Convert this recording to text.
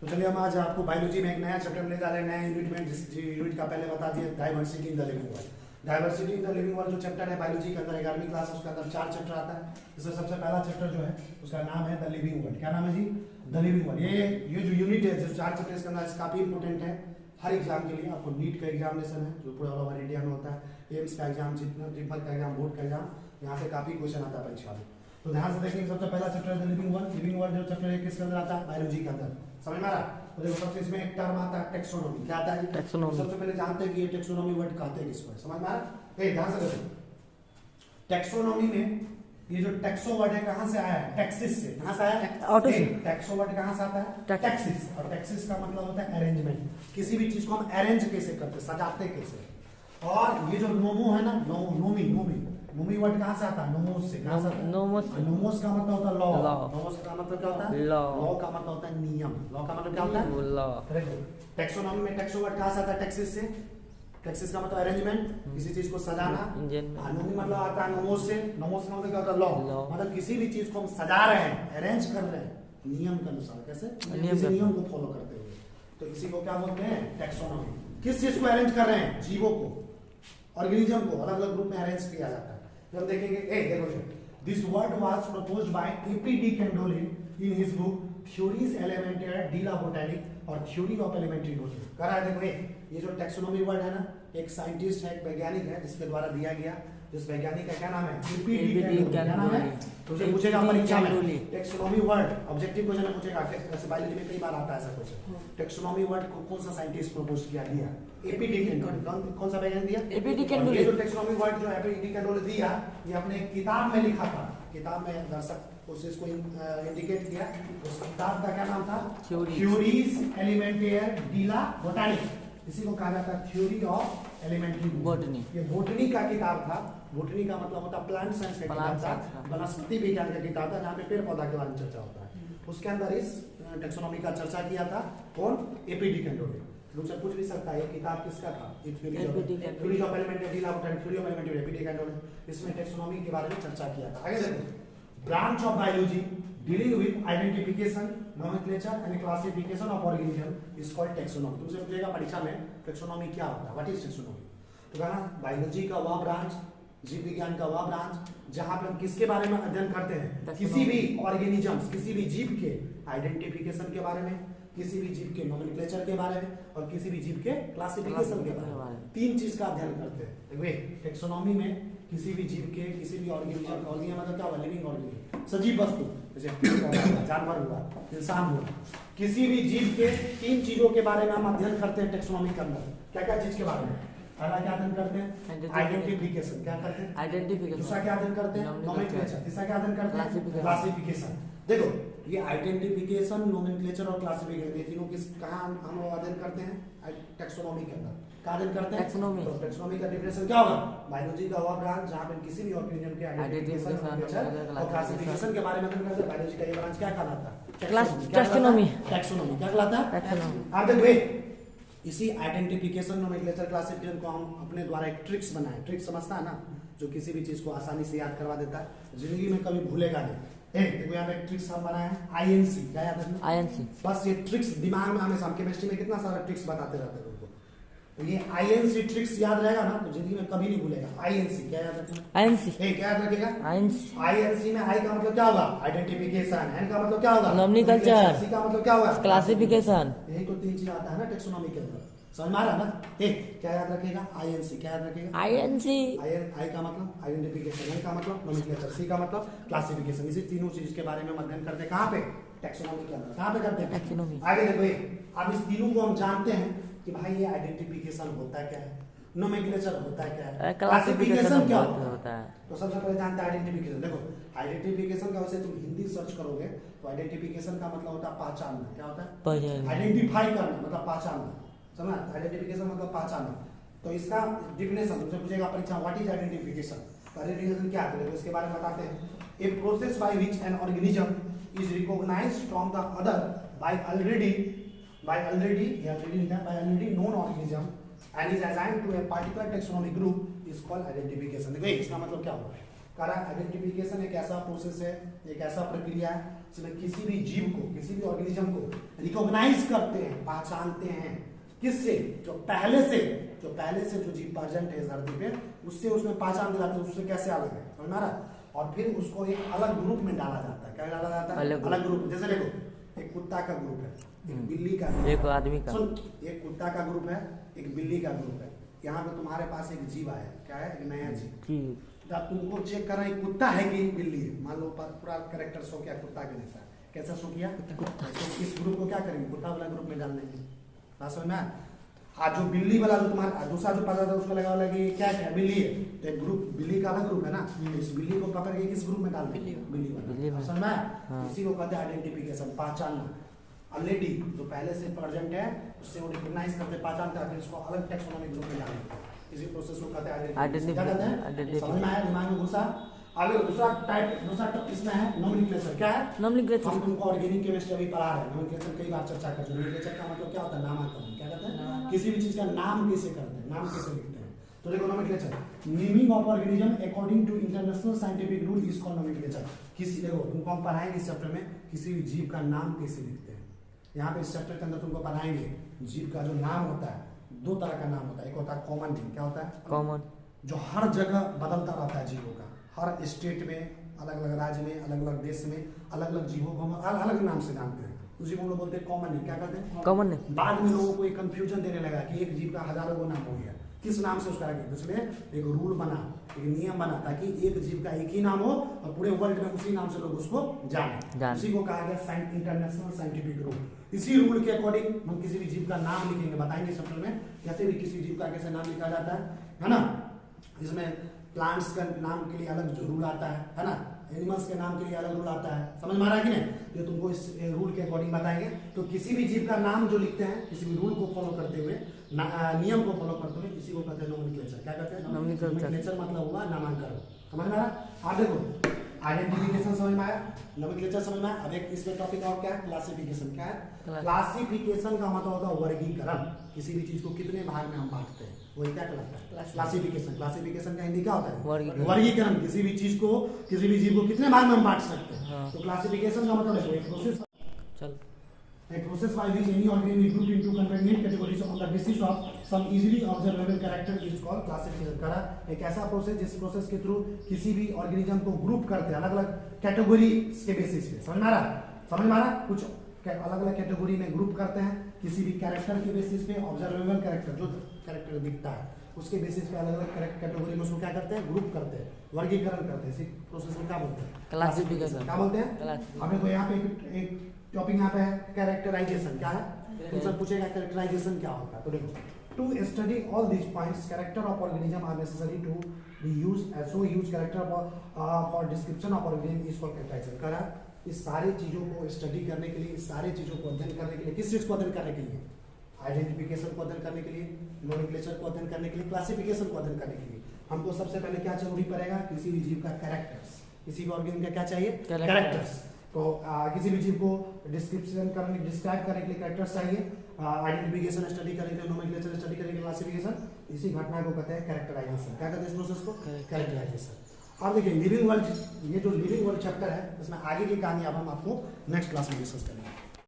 तो चलिए हम आज आपको बायोलॉजी में एक नया चैप्टर मिलने जा रहे हैं, नया यूनिट में। जिस यूनिट का पहले बता दिया, diversity in the living world. Diversity in the living world जो चैप्टर है बायोलॉजी के अंदर 11वीं क्लास है, उसके अंदर 4 चैप्टर आता है। इसमें सबसे पहला चैप्टर जो है उसका नाम है द लिविंग वर्ल्ड। क्या नाम है जी? The living world. ये जो यूनिट है, जो 4 चैप्टर इसके अंदर काफी इंपोर्टेंट है हर एग्जाम के लिए। आपको नीट का एग्जामिनेशन है जो पूरा ऑल ओवर इंडिया में होता है, एम्स का एग्जाम, जिपमर का एग्जाम, बोर्ड का एग्जाम, यहाँ से काफी क्वेश्चन आता है परीक्षा में। तो ध्यान से देखेंगे, सबसे पहला चैप्टर है लिविंग वर्ल्ड। लिविंग वर्ल्ड जो चैप्टर है किसके अंदर आता है? बायोलॉजी के अंदर। समझ में आ रहा? तो देखो सबसे इसमें एक टर्म आता है टेक्सोनोमी। क्या आता है? टेक्सोनोमी। सबसे पहले जानते हैं कि ये टेक्सोनोमी वर्ड कहते हैं किसको। समझ में आ रहा? ध्यान से देखो, टेक्सोनोमी में ये जो टेक्सो वर्ड है कहां से आया है? टेक्सिस से। कहां से आया है? ऑटो से। टेक्सो वर्ड कहां से आता है? टेक्सिस। और टेक्सिस का मतलब होता है अरेंजमेंट। किसी भी चीज को हम अरेंज कैसे करते, सजाते कैसे। और ये जो नोमो है ना, नोमी वर्ड कहां से आता है? नोमोस से। कहां से आता है? नोमोस का मतलब होता है लॉ। नोमोस का मतलब क्या होता है? लॉ का मतलब होता है नियम। लॉ का मतलब क्या होता है? लॉ। टेक्सोनॉमी में टेक्सो वर्ड कहां से आता है? टेक्सिस से। टेक्सिस का मतलब अरेंजमेंट, किसी चीज को सजाना। नोमी मतलब आता है नोमोस से। नोमोस का मतलब क्या होता है? लॉ। मतलब किसी भी चीज को हम सजा रहे हैं, अरेंज कर रहे हैं नियम के अनुसार। कैसे? किसी नियम को फॉलो करते हुए। तो इसी को क्या बोलते हैं? टेक्सोनॉमी। किस चीज को अरेंज कर रहे हैं? जीवों को, ऑर्गेनिज्म को अलग अलग ग्रुप में अरेंज किया जाता है। हम देखेंगे, देखो, this word was proposed by AP de Candolle in his book theories elementaire de la botanique और थ्योरी ऑफ एलिमेंट्री बॉटनी। कह रहा है देखो, ये जो टेक्सोनोमी वर्ड है ना, एक साइंटिस्ट है, एक वैज्ञानिक है, जिसके द्वारा दिया गया। जिस वैज्ञानिक का क्या नाम है? AP de Candolle. क्या नाम है? तो उसे पूछेगा परीक्षा में टेक्सोनोमी वर्ड, ऑब्जेक्टिव क्वेश्चन में पूछेगा। वैसे बायोलॉजी में कई बार आता है ऐसा क्वेश्चन। टेक्सोनोमी वर्ड को कौन सा साइंटिस्ट प्रपोज किया, दिया? AP de Candolle. कौन सा वैज्ञानिक दिया? AP de Candolle. ये जो टेक्सोनोमी वर्ड जो एपी डी कैंडोलिन दिया, ये अपने एक किताब में लिखा था। किताब में दर्शक उस इसको इंडिकेट किया। उस किताब का क्या नाम था? Theories elementaire de la botanic. इसी को कहा जाता है थ्योरी ऑफ एलिमेंट्री बॉटनी। ये बॉटनी का किताब था। बॉटनी का मतलब होता है प्लांट साइंस का किताब था, वनस्पति विज्ञान का किताब था, जहाँ पे पेड़ पौधा के बारे में चर्चा होता है। उसके अंदर इस टेक्सोनोमी का चर्चा किया था कौन? AP de Candolle. तुमसे पूछ भी सकता है ये किताब किसका था? Theory of elementary de la botanique, theory of elementary AP de Candolle. इसमें टेक्सोनोमी के बारे में चर्चा किया था। आगे देखो, branch of biology dealing with identification, nomenclature and classification of organism is called taxonomy। तुमसे पूछेगा परीक्षा में टेक्सोनोमी क्या होता है? What is taxonomy? तो कहना बायोलॉजी का वह ब्रांच, जीव विज्ञान का वह ब्रांच जहां पे हम किसके बारे में अध्ययन करते हैं? किसी भी ऑर्गेनिजम्स, किसी भी जीव के आइडेंटिफिकेशन के बारे में, किसी भी जीव के नोमेनक्लेचर के बारे में और किसी भी जीव के क्लासिफिकेशन के बारे में। 3 चीज का अध्ययन करते हैं। देखो टेक्सोनोमी में किसी भी जीव के, किसी भी ऑर्गेनिज्म, ऑर्गेनिज्म मतलब क्या हुआ? लिविंग ऑर्गेनिज्म, सजीव वस्तु, जैसे जानवर हुआ, इंसान हुआ, किसी भी जीव के 3 चीजों के बारे में हम अध्ययन करते हैं टेक्सोनोमी के अंदर। क्या क्या चीज के बारे में? पहला क्या अध्ययन करते हैं? आइडेंटिफिकेशन। क्या करते हैं? आइडेंटिफिकेशन। दूसरा क्या अध्ययन करते हैं? नोमेनक्लेचर। तीसरा क्या अध्ययन करते हैं? क्लासिफिकेशन। देखो ये आइडेंटिफिकेशन, नोमेनक्लेचर और क्लासिफिकेशन, ये तीनों किस कहां हम लोग अध्ययन करते हैं? टेक्सोनोमी के अंदर। क्या अध्ययन करते हैं? टेक्सोनोमी। तो टेक्सोनोमी का डेफिनेशन क्या होगा? बायोलॉजी का वह ब्रांच जहां पे किसी भी ऑर्गेनिज्म के आइडेंटिफिकेशन और क्लासिफिकेशन के बारे में अध्ययन करते हैं। बायोलॉजी का ये ब्रांच क्या कहलाता है? टेक्सोनोमी। टेक्सोनोमी क्या कहलाता है? टेक्सोनोमी। आप देखो इसी आइडेंटिफिकेशन, नोमेनक्लेचर, क्लासिफिकेशन को हम अपने द्वारा एक ट्रिक्स बनाए। ट्रिक्स समझता है ना, जो किसी भी चीज को आसानी से याद करवा देता है, जिंदगी में कभी भूलेगा नहीं। देखो यहाँ पे एक ट्रिक्स हम बनाए हैं, आईएनसी। क्या याद है? आईएनसी। बस ये ट्रिक्स दिमाग में हमेशा, हम केमिस्ट्री में कितना सारा ट्रिक्स बताते रहते हैं तुमको। तो ये आईएनसी ट्रिक्स याद रहेगा ना तो जिंदगी में कभी नहीं भूलेगा। आईएनसी क्या याद रखेगा? आईएनसी क्या याद रखेगा? आईएनसी में आई का मतलब क्या होगा? आइडेंटिफिकेशन। एन का मतलब क्या होगा? नोमेनक्लेचर। सी का मतलब क्या होगा? क्लासिफिकेशन। यही तो 3 चीज आता है ना टेक्सोनोमी के अंदर। समझ में आ रहा ना? क्या याद रखेगा? आईएनसी। क्या याद रखेगा? आईएनसी। आई का मतलब आइडेंटिफिकेशन, एन का मतलब नोमेनक्लेचर, सी का मतलब क्लासिफिकेशन। इसी तीनों चीज के बारे में हम अध्ययन करते हैं। कहां पे? टेक्सोनोमी के अंदर। कहां पे करते हैं? टेक्सोनोमी। आगे देखो, अब इस तीनों को हम जानते हैं कि भाई ये आइडेंटिफिकेशन होता क्या है, नोमेनक्लेचर होता क्या है, क्लासिफिकेशन क्या होता है। तो सबसे पहले जानते हैं आइडेंटिफिकेशन। देखो आइडेंटिफिकेशन का वैसे तुम हिंदी सर्च करोगे तो आइडेंटिफिकेशन का मतलब होता है पहचानना। क्या होता है? आइडेंटिफाई करना मतलब पहचानना। समझा? आइडेंटिफिकेशन मतलब पहचानना। तो इसका डेफिनेशन तुमसे पूछेगा परीक्षा, व्हाट इज आइडेंटिफिकेशन? आइडेंटिफिकेशन क्या है? तो इसके बारे में बताते हैं। A process by which an organism is recognised from the other by already known organism and is assigned to a particular taxonomic group is called identification। देखो इसका मतलब क्या होगा? कह रहा है आइडेंटिफिकेशन एक ऐसा प्रोसेस है, एक ऐसा प्रक्रिया है जिसमें किसी भी जीव को, किसी भी ऑर्गेनिज्म को रिकॉग्नाइज करते हैं, पहचानते हैं। किससे? जो पहले से जो जीव प्रेजेंट है इस धरती पे, उससे उसमें पहचान दिलाते हैं, उससे कैसे अलग है, समझ में आ रहा? और फिर उसको एक अलग ग्रुप में डाला जाता है। क्या डाला जाता है? अलग ग्रुप। जैसे देखो, एक कुत्ता का ग्रुप है, एक बिल्ली का ग्रुप, एक आदमी का, सुन, एक कुत्ता का ग्रुप है, एक बिल्ली का ग्रुप है। यहाँ पे तुम्हारे पास एक जीव आया, क्या है? एक नया जीव। जब तुमको चेक कर रहा है कुत्ता है कि बिल्ली है, मान लो पूरा कैरेक्टर शो किया कुत्ता के जैसा, कैसा शो किया? कुत्ता। तो इस ग्रुप को क्या करेंगे? कुत्ता वाला ग्रुप में डाल देंगे। बात समझ में? आज जो बिल्ली वाला जो तुम्हारा दूसरा जो पता था उसको लगा वाला कि क्या क्या बिल्ली है, तो एक ग्रुप बिल्ली का अलग ग्रुप है ना, इस बिल्ली को पकड़ के किस ग्रुप में डाल देंगे? बिल्ली वाला। समझ में? इसी को कहते हैं आइडेंटिफिकेशन, पहचानना। ऑलरेडी जो पहले से प्रेजेंट है उससे वो रिकॉग्नाइज करते, पहचानते हैं, फिर इसको अलग टैक्सोनॉमिक ग्रुप में डाल देते हैं। इसी प्रोसेस को कहते हैं आइडेंटिफिकेशन। क्या कहते हैं? समझ में आया? दिमाग में घुसा? आगे दूसरा टाइप इसमें है नोमेनक्लेचर। क्या है? नोमेनक्लेचर। हम तुमको ऑर्गेनिक केमिस्ट्री अभी पढ़ा रहे हैं, नोमेनक्लेचर कई बार चर्चा कर चुके हैं। नोमेनक्लेचर का मतलब क्या होता है? नामकरण। क्या कहते हैं? किसी भी चीज का नाम कैसे करते हैं, नाम कैसे लिखते हैं। तो देखो nomenclature, naming of organism according to international scientific rule is called nomenclature. किसी देखो तुमको हम पढ़ाएंगे इस चैप्टर में किसी भी जीव का नाम कैसे लिखते हैं। यहाँ पे इस चैप्टर के अंदर तुमको पढ़ाएंगे जीव का जो नाम होता है, दो तरह का नाम होता है। एक होता है कॉमन नेम। क्या होता है? कॉमन, जो हर जगह बदलता रहता है जीवों का, हर स्टेट में, अलग अलग राज्य में, अलग अलग देश में, अलग अलग जीवों को हम अलग अलग नाम से जानते हैं, उसी को हम लोग बोलते हैं कॉमन नेम। क्या कहते हैं? Common name. बाद में लोगों को एक कंफ्यूजन देने लगा कि एक जीव का हजारों को नाम हो गया, किस नाम से उसका रखें। इसलिए एक रूल बना, एक नियम बना, ताकि एक जीव का एक ही नाम हो और पूरे वर्ल्ड में उसी नाम से लोग उसको जाने। उसी को कहा गया इंटरनेशनल साइंटिफिक रूल। इसी रूल के अकॉर्डिंग हम किसी भी जीव का नाम लिखेंगे, बताएंगे चैप्टर में कैसे भी किसी जीव का कैसे नाम लिखा जाता है ना। इसमें प्लांट्स का नाम के लिए अलग रूल आता है ना, एनिमल्स के नाम के लिए अलग रूल आता है। समझ में आ रहा है कि नहीं? ये तुमको इस रूल के अकॉर्डिंग बताएंगे। तो किसी भी जीव का नाम जो लिखते हैं, किसी भी रूल को फॉलो करते हुए, नियम को फॉलो करते हुए, इसी को कहते हैं नोमेनक्लेचर। क्या कहते हैं? नोमेनक्लेचर मतलब हुआ नामांकन। समझ में आ रहा? आप देखो आइडेंटिफिकेशन समझ में आया, नोमेनक्लेचर समझ में आया। अब एक इसमें टॉपिक और क्या है? क्लासिफिकेशन। क्या है? क्लासिफिकेशन का मतलब होता है वर्गीकरण। किसी भी चीज को कितने भाग में हम बांटते हैं, वही क्या कहलाता है? क्लासिफिकेशन। क्लासिफिकेशन का हिंदी क्या होता है? वर्गीकरण। किसी भी चीज को, किसी भी जीव को कितने भाग में हम बांट सकते हैं। तो क्लासिफिकेशन का मतलब है एक process, a process by which any organism is grouped into convenient categories on the basis of some easily observable character is called classification। करा एक ऐसा प्रोसेस जिस प्रोसेस के थ्रू किसी भी ऑर्गेनिज्म को ग्रुप करते हैं अलग अलग कैटेगरीज के बेसिस पे। समझ में आ रहा? समझ में आ रहा? कुछ अलग अलग कैटेगरी में ग्रुप करते हैं किसी भी कैरेक्टर के बेसिस पे, ऑब्जर्वेबल कैरेक्टर, जो कैरेक्टर दिखता है उसके बेसिस पे अलग अलग कैटेगरी में उसको क्या करते हैं? ग्रुप करते हैं, वर्गीकरण करते हैं। इसी प्रोसेस को क्या बोलते हैं? क्लासिफिकेशन। क्या बोलते हैं? अब देखो यहाँ पे एक टॉपिक यहाँ पे है कैरेक्टराइजेशन। क्या है? तुमसे पूछेगा कैरेक्टराइजेशन क्या होता है। तो देखो, to study all these points character of organism are necessary to be used so use character for description of organism is called characterization. करा इस सारी चीजों को स्टडी करने के लिए, इस सारी चीजों को अध्ययन करने के लिए, किस चीज को अध्ययन करने के लिए? आइडेंटिफिकेशन को अध्ययन करने के लिए, नोमेनक्लेचर को अध्ययन करने के लिए, क्लासिफिकेशन को अध्ययन करने के लिए हमको सबसे पहले क्या जरूरी पड़ेगा? किसी भी जीव का कैरेक्टर्स। किसी भी ऑर्गेनिज्म का क्या चाहिए? कैरेक्टर्स। तो किसी भी जीव को डिस्क्रिप्शन करने, डिस्क्राइब करने के लिए कैरेक्टर्स चाहिए, आइडेंटिफिकेशन स्टडी करने के लिए, नोमेनक्लेचर स्टडी करने के लिए क्लासिफिकेशन। इसी घटना को कहते हैं कैरेक्टराइजेशन। क्या कहते हैं इस प्रोसेस को? कैरेक्टराइजेशन। अब देखिए लिविंग वर्ल्ड, ये जो लिविंग वर्ल्ड चैप्टर है इसमें आगे की कहानी अब हम आपको नेक्स्ट क्लास में डिस्कस करेंगे।